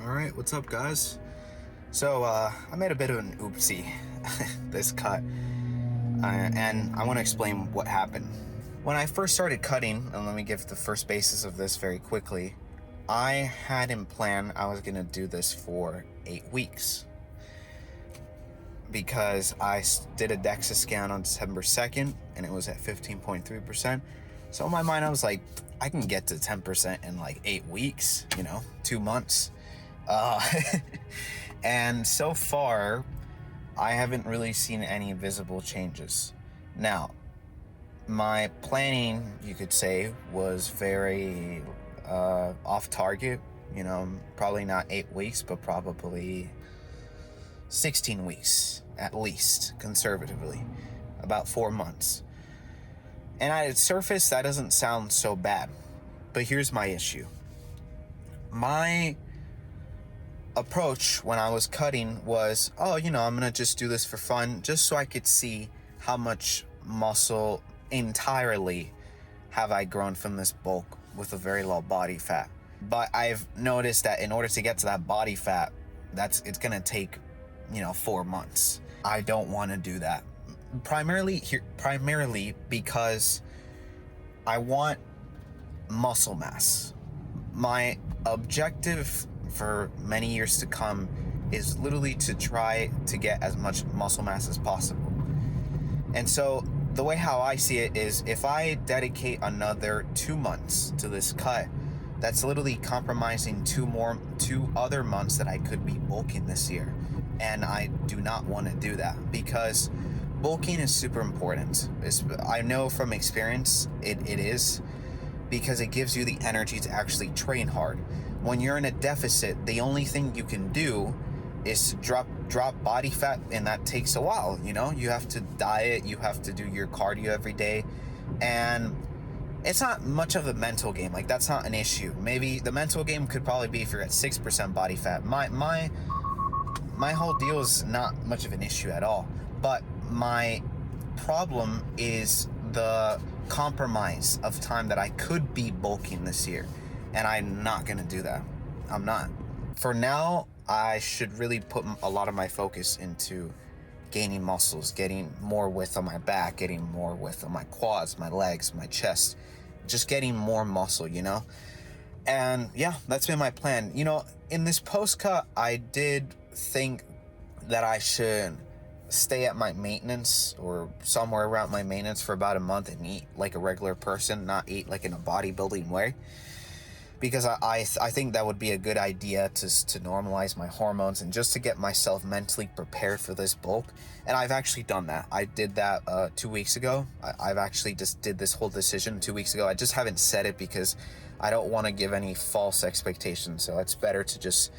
Alright, what's up, guys? So, I made a bit of an oopsie this cut, and I want to explain what happened. When I first started cutting, and let me give the first basis of this very quickly, I had in plan I was going to do this for 8 weeks. Because I did a DEXA scan on December 2nd, and it was at 15.3%. So in my mind, I was like, I can get to 10% in like 8 weeks, 2 months. And so far, I haven't really seen any visible changes. Now, my planning, you could say, was very off target. Probably not 8 weeks, but probably 16 weeks at least, conservatively, about 4 months. And at its surface, that doesn't sound so bad. But here's my issue. My approach when I was cutting was, I'm gonna just do this for fun, just so I could see how much muscle entirely have I grown from this bulk with a very low body fat. But I've noticed that in order to get to that body fat, it's gonna take 4 months. I don't want to do that. Primarily because I want muscle mass. My objective for many years to come is literally to try to get as much muscle mass as possible. And so the way how I see it is, if I dedicate another 2 months to this cut, that's literally compromising two other months that I could be bulking this year. And I do not want to do that, because bulking is super important. I know from experience it is, because it gives you the energy to actually train hard. When you're in a deficit, the only thing you can do is drop body fat, and that takes a while. You have to diet, you have to do your cardio every day, and it's not much of a mental game. Like, that's not an issue. Maybe the mental game could probably be if you're at 6% body fat. My whole deal is not much of an issue at all. But my problem is the compromise of time that I could be bulking this year. And I'm not going to do that. I'm not. For now, I should really put a lot of my focus into gaining muscles, getting more width on my back, getting more width on my quads, my legs, my chest. Just getting more muscle, And yeah, that's been my plan. In this post-cut, I did think that I should stay at my maintenance, or somewhere around my maintenance, for about a month and eat like a regular person, not eat like in a bodybuilding way. Because I think that would be a good idea to normalize my hormones and just to get myself mentally prepared for this bulk. And I've actually done that. I did that 2 weeks ago. I've actually just did this whole decision 2 weeks ago. I just haven't said it because I don't want to give any false expectations. So it's better to just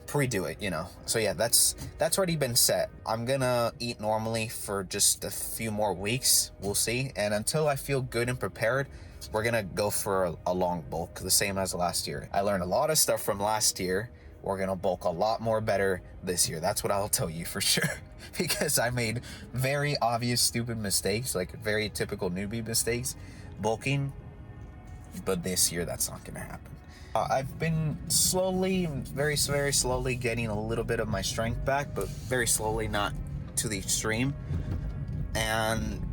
pre-do it, So yeah, that's already been set. I'm gonna eat normally for just a few more weeks. We'll see. And until I feel good and prepared, we're gonna go for a long bulk, the same as last year. I learned a lot of stuff from last year. We're gonna bulk a lot more better this year. That's what I'll tell you for sure. Because I made very obvious stupid mistakes, like very typical newbie mistakes, bulking. But this year, that's not gonna happen. I've been slowly, very, very slowly getting a little bit of my strength back, but very slowly, not to the extreme. And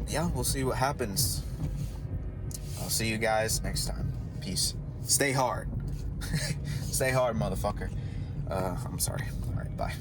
yeah, we'll see what happens. I'll see you guys next time. Peace. Stay hard. Stay hard, motherfucker. I'm sorry. All right, bye.